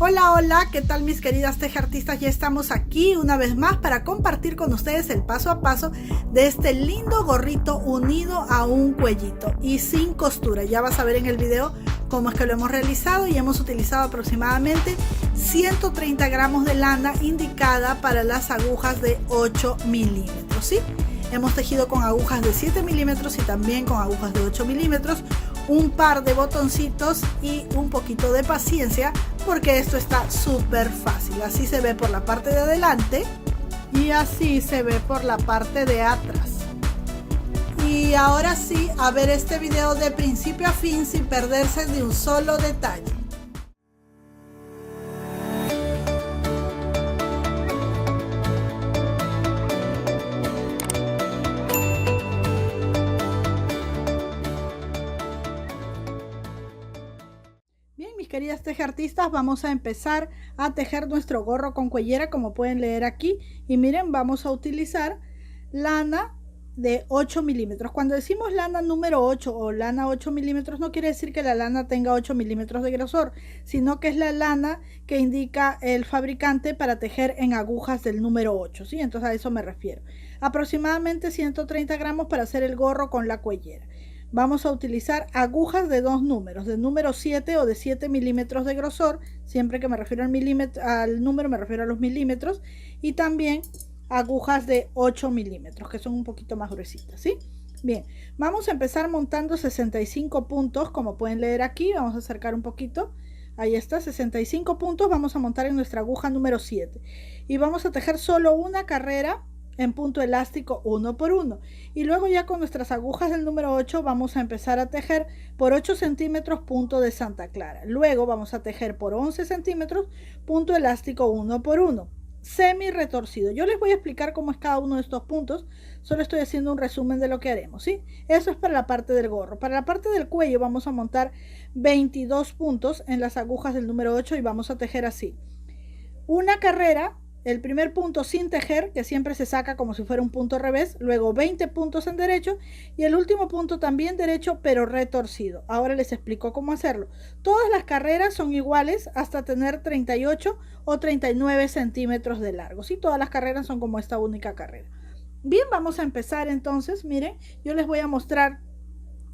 Hola, hola, ¿qué tal mis queridas tejeartistas? Ya estamos aquí una vez más para compartir con ustedes el paso a paso de este lindo gorrito unido a un cuellito y sin costura. Ya vas a ver en el video cómo es que lo hemos realizado y hemos utilizado aproximadamente 130 gramos de lana indicada para las agujas de 8 milímetros, ¿sí? Hemos tejido con agujas de 7 milímetros y también con agujas de 8 milímetros, un par de botoncitos y un poquito de paciencia porque esto está súper fácil. Así se ve por la parte de adelante y así se ve por la parte de atrás. Y ahora sí, a ver este video de principio a fin sin perderse de un solo detalle. Bien, mis queridas tejeartistas, vamos a empezar a tejer nuestro gorro con cuellera, como pueden leer aquí. Y miren, vamos a utilizar lana de 8 milímetros. Cuando decimos lana número 8 o lana 8 milímetros, no quiere decir que la lana tenga 8 milímetros de grosor, sino que es la lana que indica el fabricante para tejer en agujas del número 8, ¿sí? Entonces a eso me refiero. Aproximadamente 130 gramos para hacer el gorro con la cuellera. Vamos a utilizar agujas de dos números, de número 7 o de 7 milímetros de grosor. Siempre que me refiero al número me refiero a los milímetros. Y también agujas de 8 milímetros, que son un poquito más gruesitas, ¿sí? Bien, vamos a empezar montando 65 puntos, como pueden leer aquí. Vamos a acercar un poquito. Ahí está, 65 puntos vamos a montar en nuestra aguja número 7. Y vamos a tejer solo una carrera en punto elástico 1 por 1, y luego ya con nuestras agujas del número 8 vamos a empezar a tejer por 8 centímetros punto de Santa Clara. Luego vamos a tejer por 11 centímetros punto elástico 1 por 1 semi retorcido. Yo les voy a explicar cómo es cada uno de estos puntos, solo estoy haciendo un resumen de lo que haremos, ¿sí? Eso es para la parte del gorro. Para la parte del cuello vamos a montar 22 puntos en las agujas del número 8 y vamos a tejer así: una carrera, el primer punto sin tejer, que siempre se saca como si fuera un punto revés, luego 20 puntos en derecho y el último punto también derecho pero retorcido. Ahora les explico cómo hacerlo. Todas las carreras son iguales hasta tener 38 o 39 centímetros de largo, ¿sí? Todas las carreras son como esta única carrera. Bien, vamos a empezar entonces. Miren, yo les voy a mostrar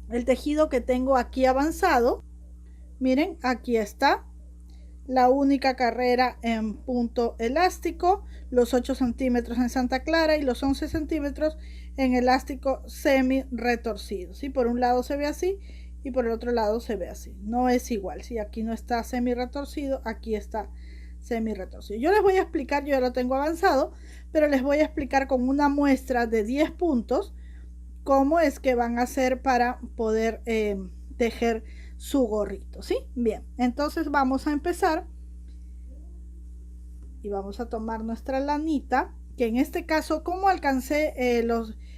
el tejido que tengo aquí avanzado. Miren, aquí está la única carrera en punto elástico, los 8 centímetros en Santa Clara y los 11 centímetros en elástico semi retorcido, ¿sí? Por un lado se ve así y por el otro lado se ve así. No es igual, ¿sí? Aquí no está semi retorcido, aquí está semi retorcido. Yo les voy a explicar, yo ya lo tengo avanzado, pero les voy a explicar con una muestra de 10 puntos cómo es que van a hacer para poder tejer su gorrito, ¿sí? Bien, entonces vamos a empezar y vamos a tomar nuestra lanita, que en este caso, como alcancé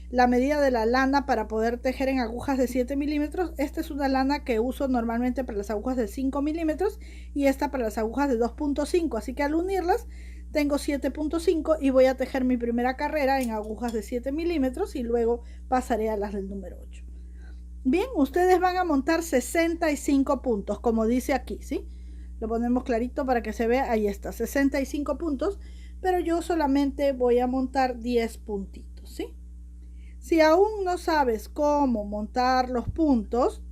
la medida de la lana para poder tejer en agujas de 7 milímetros, esta es una lana que uso normalmente para las agujas de 5 milímetros y esta para las agujas de 2.5, así que al unirlas tengo 7.5 y voy a tejer mi primera carrera en agujas de 7 milímetros y luego pasaré a las del número 8. Bien, ustedes van a montar 65 puntos, como dice aquí, ¿sí? Lo ponemos clarito para que se vea, ahí está, 65 puntos, pero yo solamente voy a montar 10 puntitos, ¿sí? Si aún no sabes cómo montar los puntos,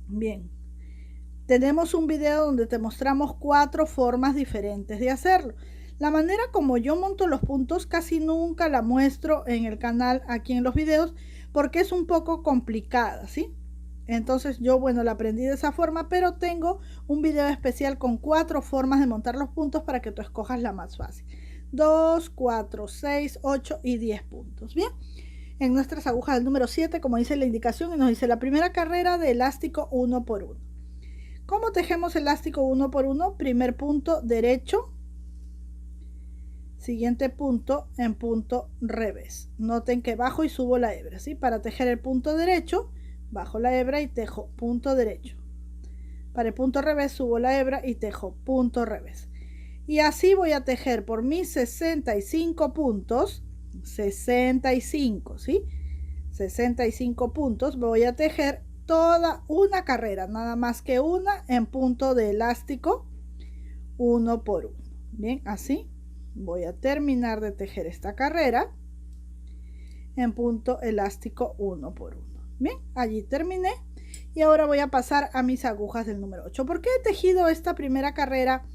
bien, tenemos un video donde te mostramos 4 formas diferentes de hacerlo. La manera como yo monto los puntos casi nunca la muestro en el canal aquí en los videos porque es un poco complicada, ¿sí? Entonces yo, bueno, la aprendí de esa forma, pero tengo un video especial con 4 formas de montar los puntos para que tú escojas la más fácil. 2, 4, 6, 8 y 10 puntos. Bien, en nuestras agujas del número 7, como dice la indicación, y nos dice la primera carrera de elástico 1 por 1. ¿Cómo tejemos elástico 1 por 1? Primer punto derecho, siguiente punto en punto revés. Noten que bajo y subo la hebra, ¿sí? Para tejer el punto derecho, bajo la hebra y tejo punto derecho. Para el punto revés subo la hebra y tejo punto revés. Y así voy a tejer por mis 65 puntos, 65, ¿sí? 65 puntos, voy a tejer toda una carrera, nada más que una en punto de elástico 1 por 1. Bien, así voy a terminar de tejer esta carrera en punto elástico 1 por 1. Bien, allí terminé y ahora voy a pasar a mis agujas del número 8. ¿Por qué he tejido esta primera carrera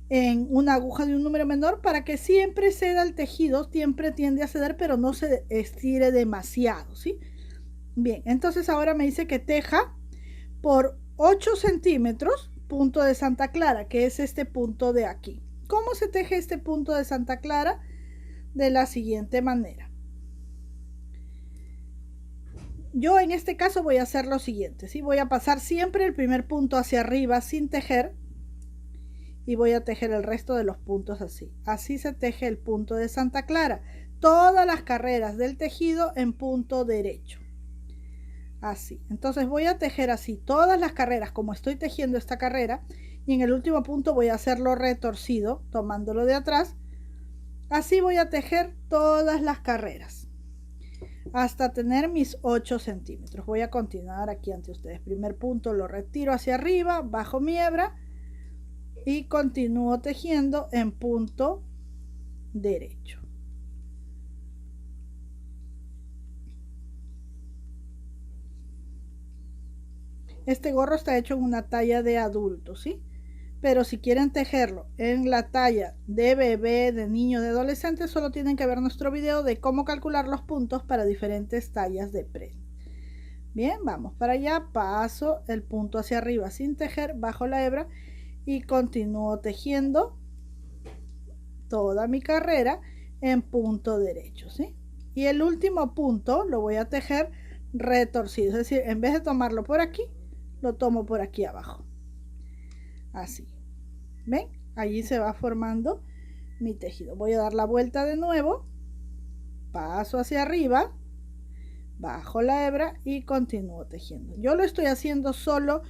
en una aguja de un número menor? Para que siempre ceda el tejido, siempre tiende a ceder, pero no se estire demasiado, ¿sí? Bien, entonces ahora me dice que teja por 8 centímetros punto de Santa Clara, que es este punto de aquí. ¿Cómo se teje este punto de Santa Clara? De la siguiente manera. Yo en este caso voy a hacer lo siguiente, ¿sí? Voy a pasar siempre el primer punto hacia arriba sin tejer y voy a tejer el resto de los puntos así. Así se teje el punto de Santa Clara. Todas las carreras del tejido en punto derecho. Así. Entonces voy a tejer así todas las carreras como estoy tejiendo esta carrera y en el último punto voy a hacerlo retorcido tomándolo de atrás. Así voy a tejer todas las carreras hasta tener mis 8 centímetros. Voy a continuar aquí ante ustedes. Primer punto lo retiro hacia arriba, bajo mi hebra y continúo tejiendo en punto derecho. Este gorro está hecho en una talla de adulto, ¿sí? Pero si quieren tejerlo en la talla de bebé, de niño, de adolescente, solo tienen que ver nuestro video de cómo calcular los puntos para diferentes tallas de prenda. Bien, vamos para allá, paso el punto hacia arriba sin tejer, bajo la hebra y continúo tejiendo toda mi carrera en punto derecho, ¿sí? Y el último punto lo voy a tejer retorcido, es decir, en vez de tomarlo por aquí, lo tomo por aquí abajo. Así. ¿Ven? Allí se va formando mi tejido. Voy a dar la vuelta de nuevo, paso hacia arriba, bajo la hebra y continúo tejiendo. Yo lo estoy haciendo solo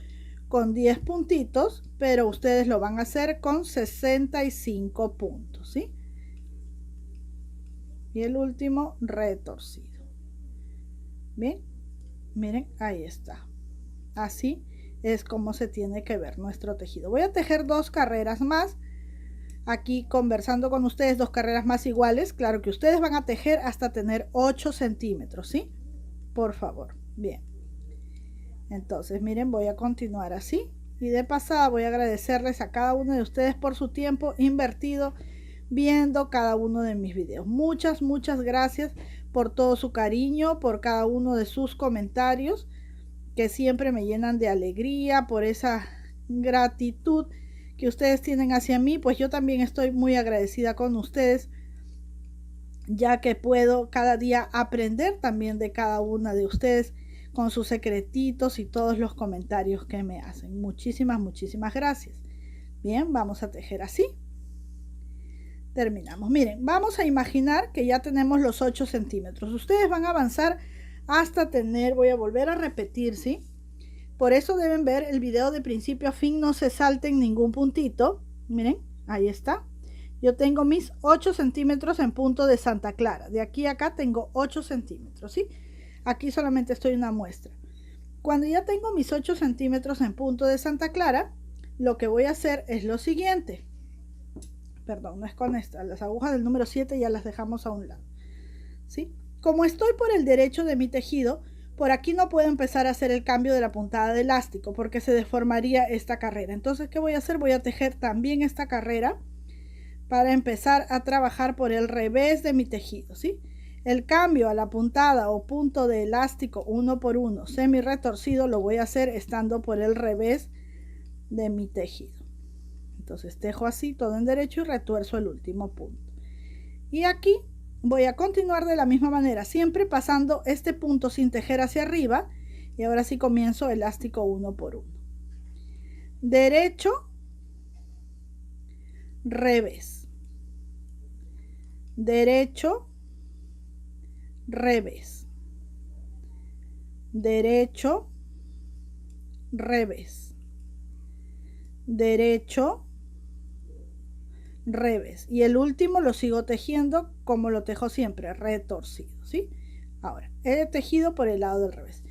con 10 puntitos, pero ustedes lo van a hacer con 65 puntos, ¿sí? Y el último retorcido. Bien, miren, ahí está. Así es como se tiene que ver nuestro tejido. Voy a tejer 2 carreras más. Aquí conversando con ustedes, 2 carreras más iguales. Claro que ustedes van a tejer hasta tener 8 centímetros, ¿sí? Por favor. Bien. Entonces, miren, voy a continuar así. Y de pasada voy a agradecerles a cada uno de ustedes por su tiempo invertido viendo cada uno de mis videos. Muchas gracias por todo su cariño, por cada uno de sus comentarios, que siempre me llenan de alegría, por esa gratitud que ustedes tienen hacia mí. Pues yo también estoy muy agradecida con ustedes, ya que puedo cada día aprender también de cada una de ustedes con sus secretitos y todos los comentarios que me hacen. Muchísimas gracias. Bien, vamos a tejer así. Terminamos. Miren, vamos a imaginar que ya tenemos los 8 centímetros. Ustedes van a avanzar hasta tener, voy a volver a repetir, ¿sí? Por eso deben ver el video de principio a fin, no se salten ningún puntito. Miren, ahí está. Yo tengo mis 8 centímetros en punto de Santa Clara. De aquí a acá tengo 8 centímetros, ¿sí? Aquí solamente estoy una muestra. Cuando ya tengo mis 8 centímetros en punto de Santa Clara, lo que voy a hacer es lo siguiente. Perdón, no es con esta. Las agujas del número 7 ya las dejamos a un lado, ¿sí? Como estoy por el derecho de mi tejido, por aquí no puedo empezar a hacer el cambio de la puntada de elástico porque se deformaría esta carrera. Entonces, ¿qué voy a hacer? Voy a tejer también esta carrera para empezar a trabajar por el revés de mi tejido, ¿sí? El cambio a la puntada o punto de elástico 1 por 1 semi retorcido lo voy a hacer estando por el revés de mi tejido. Entonces tejo así todo en derecho y retuerzo el último punto. Y aquí voy a continuar de la misma manera, siempre pasando este punto sin tejer hacia arriba. Y ahora sí comienzo elástico 1 por 1. Derecho, revés. Derecho, revés. Derecho, revés. Derecho, revés. Y el último lo sigo tejiendo como lo tejo siempre, retorcido, ¿sí? Ahora, he tejido por el lado del revés.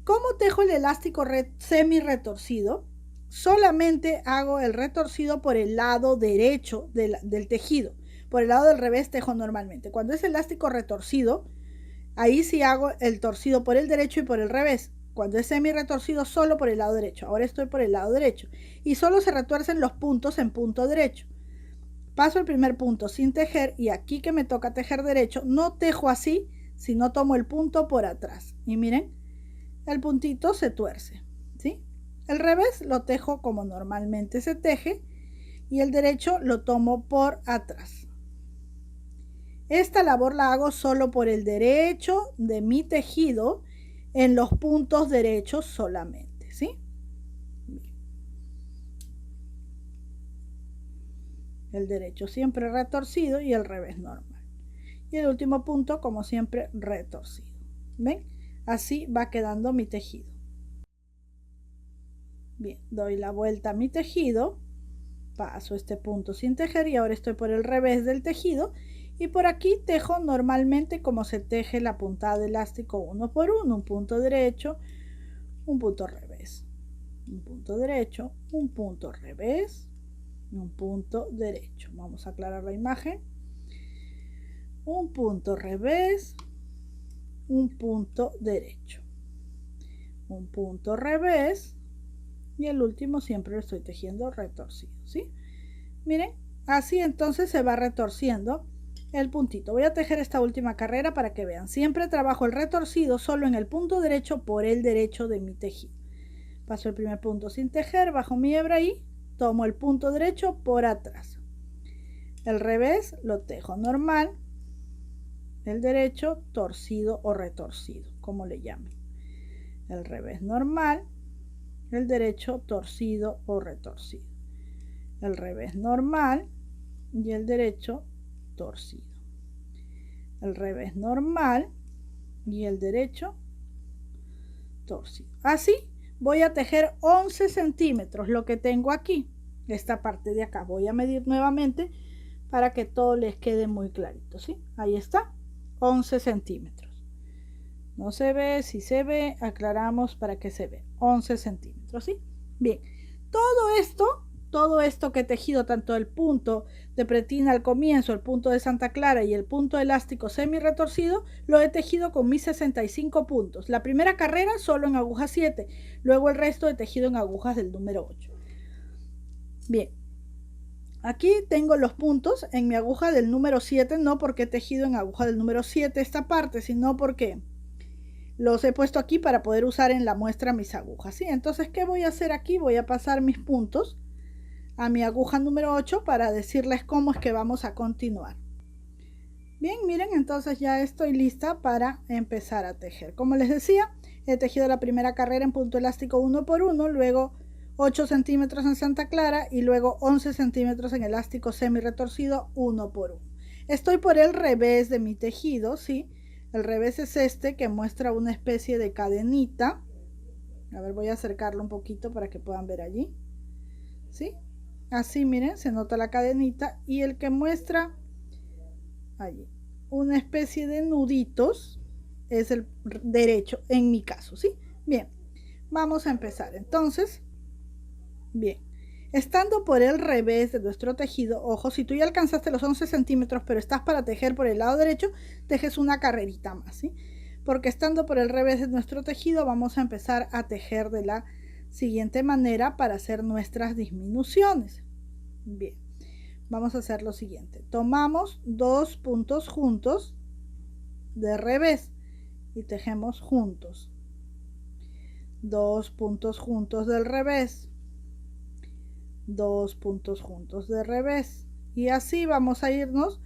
¿Cómo tejo el elástico semi retorcido? solamente hago el retorcido por el lado derecho del tejido. Por el lado del revés tejo normalmente. Cuando es elástico retorcido, ahí sí hago el torcido por el derecho y por el revés. Cuando es semi retorcido, solo por el lado derecho. Ahora estoy por el lado derecho. Y solo se retuercen los puntos en punto derecho. Paso el primer punto sin tejer y aquí que me toca tejer derecho, no tejo así, sino tomo el punto por atrás. Y miren, el puntito se tuerce, ¿sí? El revés lo tejo como normalmente se teje y el derecho lo tomo por atrás. Esta labor la hago solo por el derecho de mi tejido en los puntos derechos solamente, ¿sí? El derecho siempre retorcido y el revés normal. Y el último punto, como siempre, retorcido. ¿Ven? Así va quedando mi tejido. Bien, doy la vuelta a mi tejido, paso este punto sin tejer y ahora estoy por el revés del tejido y por aquí tejo normalmente como se teje la puntada de elástico uno por uno, un punto derecho, un punto revés, un punto derecho, un punto revés, un punto derecho. Vamos a aclarar la imagen. Un punto revés, un punto derecho, un punto revés y el último siempre lo estoy tejiendo retorcido, ¿sí? Miren, así entonces se va retorciendo el puntito. Voy a tejer esta última carrera para que vean. Siempre trabajo el retorcido solo en el punto derecho por el derecho de mi tejido. Paso el primer punto sin tejer, bajo mi hebra y tomo el punto derecho por atrás. El revés lo tejo normal, el derecho torcido o retorcido, como le llamen. El revés normal, el derecho torcido o retorcido. El revés normal y el derecho torcido. El revés normal y el derecho torcido. Así voy a tejer 11 centímetros, lo que tengo aquí, esta parte de acá. Voy a medir nuevamente para que todo les quede muy clarito, ¿sí? Ahí está, 11 centímetros. No se ve, si se ve, aclaramos para que se ve. 11 centímetros, ¿sí? Bien, todo esto que he tejido, tanto el punto de pretina al comienzo, el punto de Santa Clara y el punto elástico semi retorcido, lo he tejido con mis 65 puntos. La primera carrera solo en aguja 7, luego el resto he tejido en agujas del número 8. Bien, aquí tengo los puntos en mi aguja del número 7, no porque he tejido en aguja del número 7 esta parte, sino porque los he puesto aquí para poder usar en la muestra mis agujas, ¿sí? Entonces, ¿qué voy a hacer aquí? Voy a pasar mis puntos a mi aguja número 8 para decirles cómo es que vamos a continuar. Bien, miren, entonces ya estoy lista para empezar a tejer. Como les decía, he tejido la primera carrera en punto elástico 1 por 1, luego 8 centímetros en Santa Clara y luego 11 centímetros en elástico semi retorcido 1 por 1. Estoy por el revés de mi tejido, ¿sí? El revés es este que muestra una especie de cadenita. A ver, voy a acercarlo un poquito para que puedan ver allí, ¿sí? Así, miren, se nota la cadenita y el que muestra allí una especie de nuditos es el derecho en mi caso, ¿sí? Bien, vamos a empezar entonces. Bien, estando por el revés de nuestro tejido, ojo, si tú ya alcanzaste los 11 centímetros pero estás para tejer por el lado derecho, tejes una carrerita más, ¿sí? Porque estando por el revés de nuestro tejido vamos a empezar a tejer de la siguiente manera para hacer nuestras disminuciones. Bien, vamos a hacer lo siguiente. Tomamos dos puntos juntos de revés y tejemos juntos. Dos puntos juntos del revés. Dos puntos juntos de revés. Y así vamos a irnos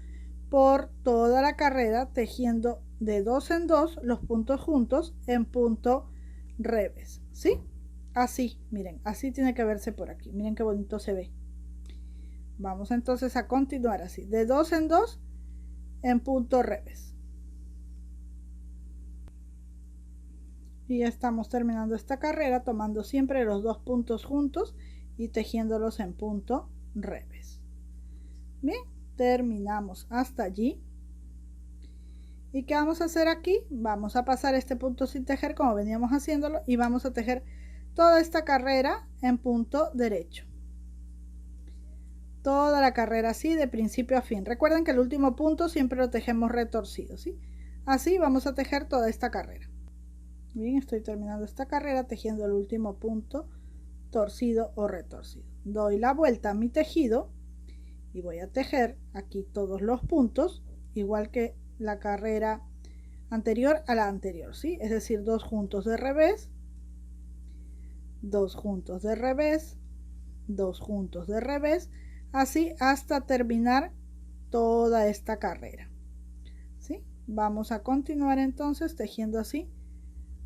por toda la carrera tejiendo de dos en dos los puntos juntos en punto revés, ¿sí? Así, miren, así tiene que verse por aquí. Miren qué bonito se ve. Vamos entonces a continuar así, de dos en dos en punto revés. Y ya estamos terminando esta carrera tomando siempre los dos puntos juntos y tejiéndolos en punto revés. Bien, terminamos hasta allí. ¿Y qué vamos a hacer aquí? Vamos a pasar este punto sin tejer como veníamos haciéndolo y vamos a tejer toda esta carrera en punto derecho. Toda la carrera así de principio a fin. Recuerden que el último punto siempre lo tejemos retorcido, ¿sí? Así vamos a tejer toda esta carrera. Bien, estoy terminando esta carrera tejiendo el último punto torcido o retorcido. Doy la vuelta a mi tejido y voy a tejer aquí todos los puntos, igual que la carrera anterior a la anterior, ¿sí? Es decir, 2 juntos de revés, 2 juntos de revés, 2 juntos de revés, así hasta terminar toda esta carrera, ¿sí? Vamos a continuar entonces tejiendo así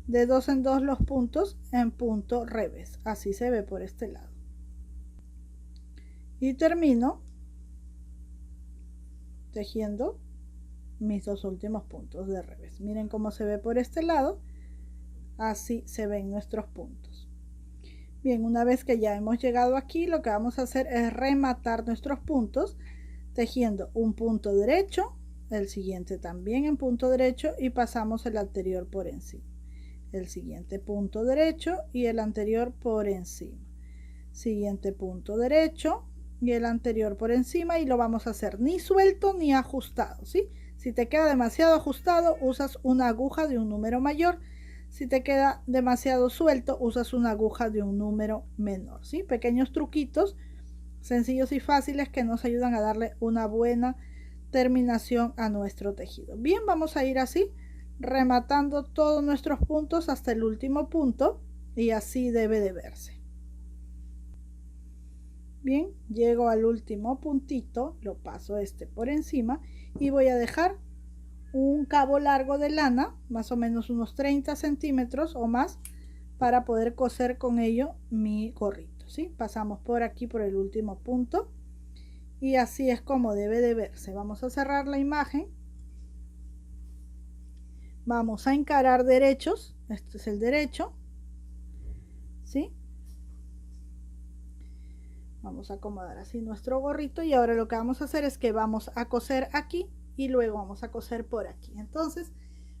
de 2 en 2 los puntos en punto revés. Así se ve por este lado. Y termino tejiendo mis 2 últimos puntos de revés. Miren cómo se ve por este lado. Así se ven nuestros puntos. Bien, una vez que ya hemos llegado aquí, lo que vamos a hacer es rematar nuestros puntos tejiendo un punto derecho, el siguiente también en punto derecho y pasamos el anterior por encima. El siguiente punto derecho y el anterior por encima. Siguiente punto derecho y el anterior por encima, y lo vamos a hacer ni suelto ni ajustado, ¿sí? Si te queda demasiado ajustado, usas una aguja de un número mayor. Si te queda demasiado suelto, usas una aguja de un número menor, ¿sí? Pequeños truquitos sencillos y fáciles que nos ayudan a darle una buena terminación a nuestro tejido. Bien, vamos a ir así rematando todos nuestros puntos hasta el último punto, y así debe de verse. Bien, llego al último puntito, lo paso por encima y voy a dejar un cabo largo de lana, más o menos unos 30 centímetros o más, para poder coser con ello mi gorrito, ¿sí? Pasamos por aquí por el último punto y así es como debe de verse. Vamos a cerrar la imagen. Vamos a encarar derechos. Este es el derecho, ¿sí? Vamos a acomodar así nuestro gorrito y ahora lo que vamos a hacer es que vamos a coser aquí y luego vamos a coser por aquí. Entonces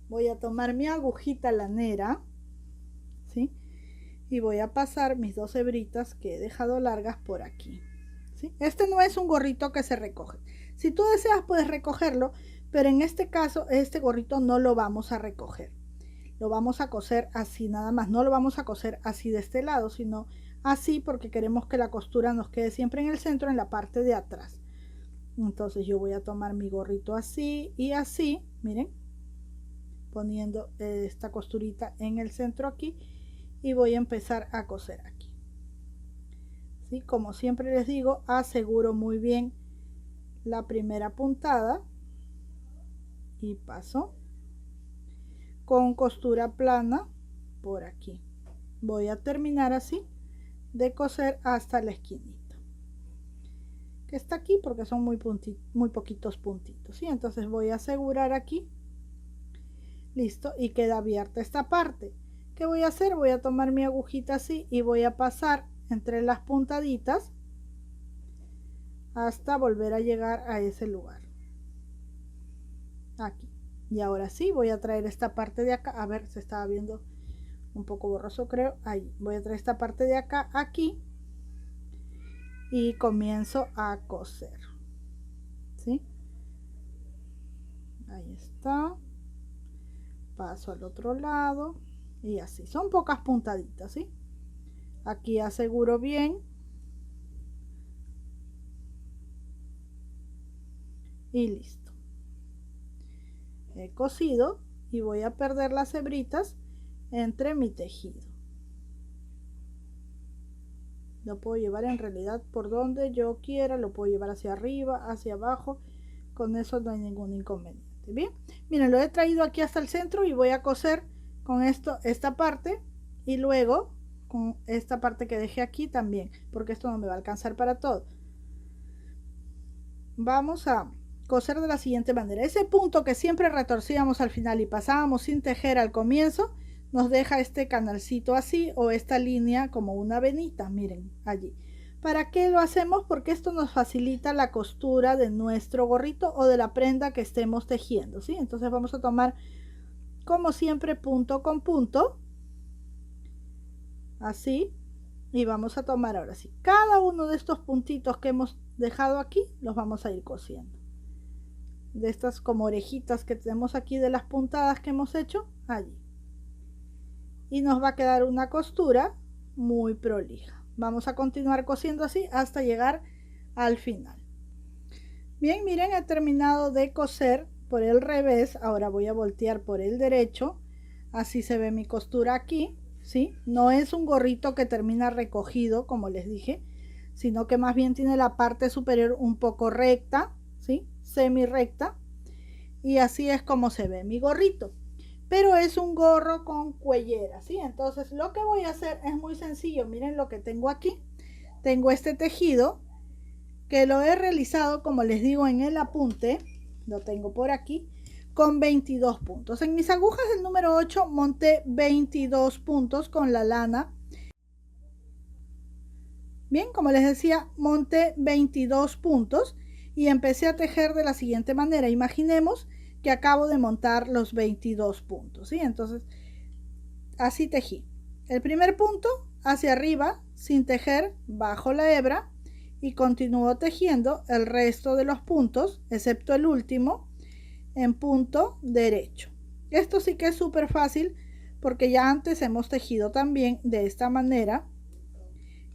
voy a tomar mi agujita lanera, ¿sí? Y voy a pasar mis 2 hebritas que he dejado largas por aquí, ¿sí? Este no es un gorrito que se recoge. Si tú deseas puedes recogerlo, pero en este caso este gorrito no lo vamos a recoger. Lo vamos a coser así nada más. No lo vamos a coser así de este lado, sino así porque queremos que la costura nos quede siempre en el centro, en la parte de atrás. Entonces yo voy a tomar mi gorrito así y así, miren, poniendo esta costurita en el centro aquí, y voy a empezar a coser aquí, ¿sí? Como siempre les digo, aseguro muy bien la primera puntada y paso con costura plana por aquí. Voy a terminar así de coser hasta la esquinita que está aquí porque son muy poquitos puntitos, ¿sí? Entonces voy a asegurar aquí, listo, y queda abierta esta parte. ¿Qué voy a hacer? Voy a tomar mi agujita así y voy a pasar entre las puntaditas hasta volver a llegar a ese lugar aquí. Y ahora sí voy a traer esta parte de acá, a ver, se estaba viendo un poco borroso creo, ahí voy a traer esta parte de acá aquí y comienzo a coser, ¿sí? Ahí está, paso al otro lado y así, son pocas puntaditas, ¿sí? Aquí aseguro bien y listo. He cosido y voy a perder las hebritas entre mi tejido. Lo puedo llevar en realidad por donde yo quiera, lo puedo llevar hacia arriba, hacia abajo, con eso no hay ningún inconveniente. Bien, miren, lo he traído aquí hasta el centro y voy a coser con esto esta parte y luego con esta parte que dejé aquí también, porque esto no me va a alcanzar para todo. Vamos a coser de la siguiente manera. Ese punto que siempre retorcíamos al final y pasábamos sin tejer al comienzo, nos deja este canalcito así, o esta línea como una venita, miren allí. ¿Para qué lo hacemos? Porque esto nos facilita la costura de nuestro gorrito o de la prenda que estemos tejiendo, ¿sí? Entonces vamos a tomar como siempre punto con punto así, y vamos a tomar ahora sí cada uno de estos puntitos que hemos dejado aquí, los vamos a ir cosiendo, de estas como orejitas que tenemos aquí de las puntadas que hemos hecho allí, y nos va a quedar una costura muy prolija. Vamos a continuar cosiendo así hasta llegar al final. Bien, miren, he terminado de coser por el revés. Ahora voy a voltear por el derecho, así se ve mi costura aquí, ¿sí? No es un gorrito que termina recogido, como les dije, sino que más bien tiene la parte superior un poco recta, ¿sí? Semi recta, y así es como se ve mi gorrito. Pero es un gorro con cuellera, ¿sí? Entonces lo que voy a hacer es muy sencillo. Miren lo que tengo aquí. Tengo este tejido que lo he realizado, como les digo, en el apunte, lo tengo por aquí, con 22 puntos. En mis agujas del número 8 monté 22 puntos con la lana. Bien, como les decía, monté 22 puntos y empecé a tejer de la siguiente manera. Imaginemos que acabo de montar los 22 puntos, ¿sí? Entonces, así tejí. El primer punto hacia arriba, sin tejer, bajo la hebra, y continúo tejiendo el resto de los puntos, excepto el último, en punto derecho. Esto sí que es súper fácil porque ya antes hemos tejido también de esta manera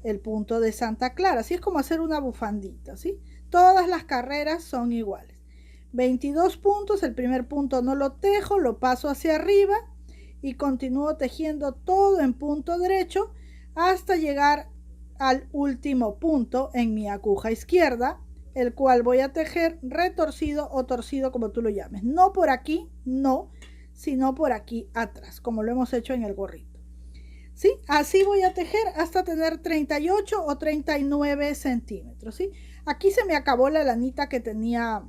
el punto de Santa Clara. Así es como hacer una bufandita, ¿sí? Todas las carreras son iguales. 22 puntos, el primer punto no lo tejo, lo paso hacia arriba y continúo tejiendo todo en punto derecho hasta llegar al último punto en mi aguja izquierda, el cual voy a tejer retorcido o torcido, como tú lo llames. No por aquí, no, sino por aquí atrás, como lo hemos hecho en el gorrito. ¿Sí? Así voy a tejer hasta tener 38 o 39 centímetros, ¿sí? Aquí se me acabó la lanita que tenía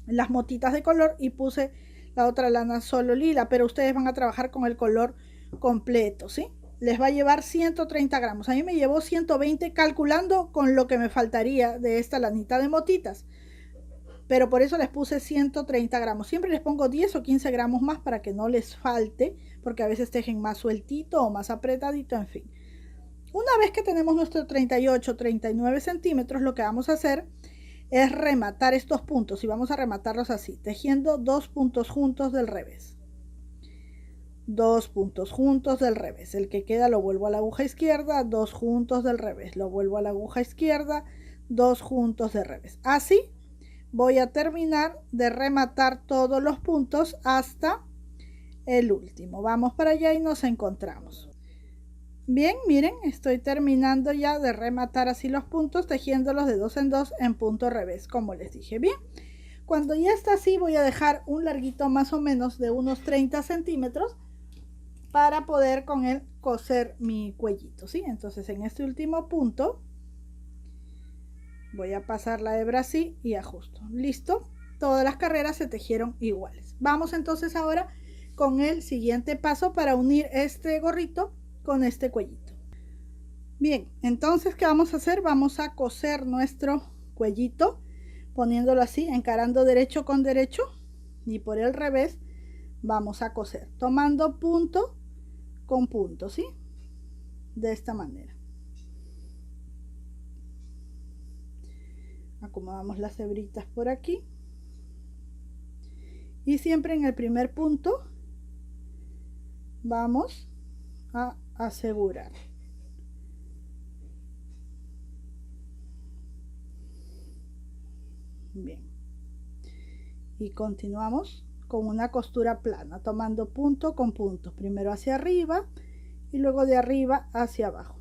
las motitas de color y puse la otra lana solo lila, pero ustedes van a trabajar con el color completo, ¿sí? Les va a llevar 130 gramos. A mí me llevó 120 calculando con lo que me faltaría de esta lanita de motitas. Pero por eso les puse 130 gramos. Siempre les pongo 10 o 15 gramos más para que no les falte, porque a veces tejen más sueltito o más apretadito, en fin. Una vez que tenemos nuestros 38, 39 centímetros, lo que vamos a hacer es rematar estos puntos y vamos a rematarlos así, tejiendo 2 puntos juntos del revés. 2 puntos juntos del revés. El que queda lo vuelvo a la aguja izquierda, 2 juntos del revés. Lo vuelvo a la aguja izquierda, 2 juntos del revés. Así voy a terminar de rematar todos los puntos hasta el último. Vamos para allá y nos encontramos. Bien, miren, estoy terminando ya de rematar así los puntos, tejiéndolos de 2 en 2 en punto revés, como les dije. Bien, cuando ya está así voy a dejar un larguito más o menos de unos 30 centímetros para poder con él coser mi cuellito, ¿sí? Entonces en este último punto voy a pasar la hebra así y ajusto. Listo, todas las carreras se tejieron iguales. Vamos entonces ahora con el siguiente paso para unir este gorrito con este cuellito. Bien, entonces ¿qué vamos a hacer? Vamos a coser nuestro cuellito poniéndolo así, encarando derecho con derecho, y por el revés vamos a coser tomando punto con punto, ¿sí? De esta manera. Acomodamos las hebritas por aquí y siempre en el primer punto vamos a asegurar. Bien, y continuamos con una costura plana, tomando punto con punto, primero hacia arriba y luego de arriba hacia abajo,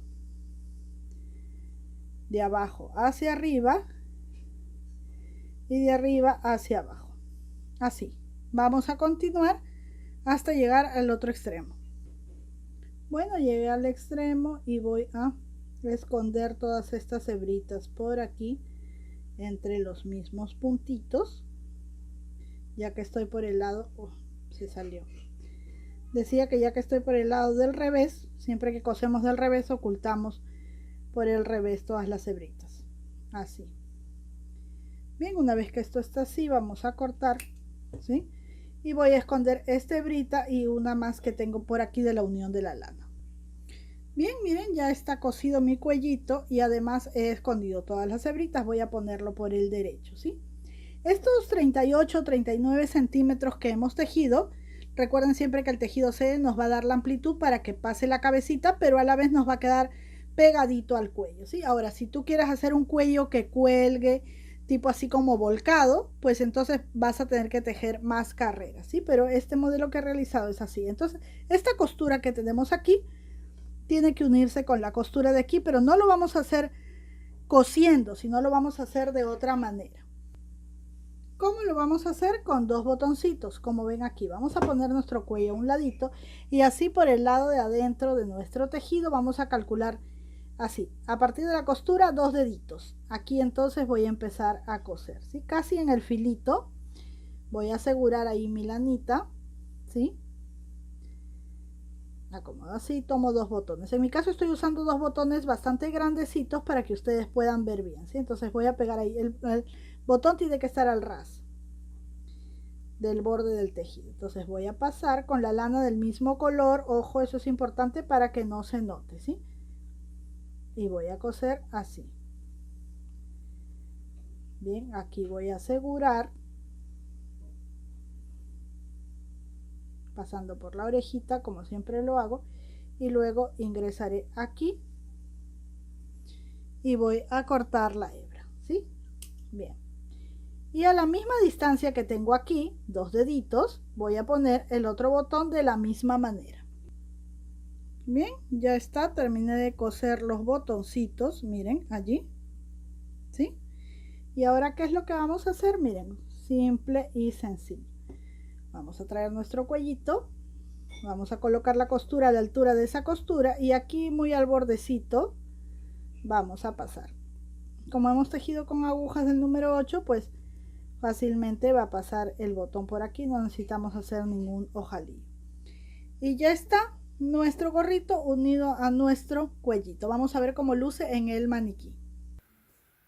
de abajo hacia arriba y de arriba hacia abajo. Así vamos a continuar hasta llegar al otro extremo. Bueno, llegué al extremo y voy a esconder todas estas hebritas por aquí entre los mismos puntitos, ya que estoy por el lado, se salió. Decía que ya que estoy por el lado del revés, siempre que cosemos del revés ocultamos por el revés todas las hebritas, así. Bien, una vez que esto está así, vamos a cortar, ¿sí? Y voy a esconder esta hebrita y una más que tengo por aquí de la unión de la lana. Bien, miren, ya está cosido mi cuellito y además he escondido todas las hebritas. Voy a ponerlo por el derecho, ¿sí? Estos 38, 39 centímetros que hemos tejido, recuerden siempre que el tejido C nos va a dar la amplitud para que pase la cabecita, pero a la vez nos va a quedar pegadito al cuello, ¿sí? Ahora, si tú quieres hacer un cuello que cuelgue, tipo así como volcado, pues entonces vas a tener que tejer más carreras, ¿sí? Pero este modelo que he realizado es así. Entonces, esta costura que tenemos aquí tiene que unirse con la costura de aquí, pero no lo vamos a hacer cosiendo, sino lo vamos a hacer de otra manera. ¿Cómo lo vamos a hacer? Con dos botoncitos, como ven aquí. Vamos a poner nuestro cuello a un ladito y así por el lado de adentro de nuestro tejido vamos a calcular así. A partir de la costura, 2 deditos. Aquí entonces voy a empezar a coser, ¿sí? Casi en el filito. Voy a asegurar ahí mi lanita, ¿sí? Acomodo así, tomo 2 botones. En mi caso estoy usando 2 botones bastante grandecitos para que ustedes puedan ver bien, ¿sí? Entonces voy a pegar ahí. El botón tiene que estar al ras del borde del tejido. Entonces voy a pasar con la lana del mismo color. Ojo, eso es importante para que no se note, ¿sí? Y voy a coser así. Bien, aquí voy a asegurar. Pasando por la orejita, como siempre lo hago. Y luego ingresaré aquí. Y voy a cortar la hebra, ¿sí? Bien. Y a la misma distancia que tengo aquí, 2 deditos, voy a poner el otro botón de la misma manera. Bien, ya está, terminé de coser los botoncitos, miren, allí, ¿sí? Y ahora, ¿qué es lo que vamos a hacer? Miren, simple y sencillo. Vamos a traer nuestro cuellito, vamos a colocar la costura a la altura de esa costura y aquí muy al bordecito vamos a pasar. Como hemos tejido con agujas del número 8, pues fácilmente va a pasar el botón por aquí, no necesitamos hacer ningún ojalillo. Y ya está nuestro gorrito unido a nuestro cuellito. Vamos a ver cómo luce en el maniquí.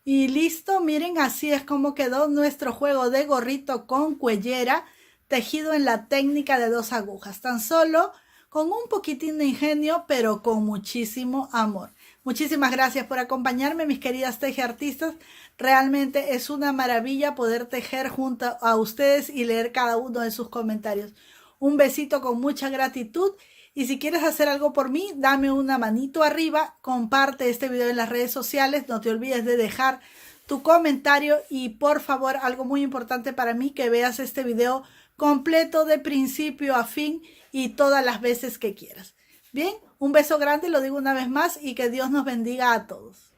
Y listo, miren, así es como quedó nuestro juego de gorrito con cuellera, tejido en la técnica de 2 agujas, tan solo con un poquitín de ingenio, pero con muchísimo amor. Muchísimas gracias por acompañarme, mis queridas tejeartistas. Realmente es una maravilla poder tejer junto a ustedes y leer cada uno de sus comentarios. Un besito con mucha gratitud. Y si quieres hacer algo por mí, dame una manito arriba, comparte este video en las redes sociales, no te olvides de dejar tu comentario y por favor, algo muy importante para mí, que veas este video completo de principio a fin y todas las veces que quieras. Bien, un beso grande, lo digo una vez más y que Dios nos bendiga a todos.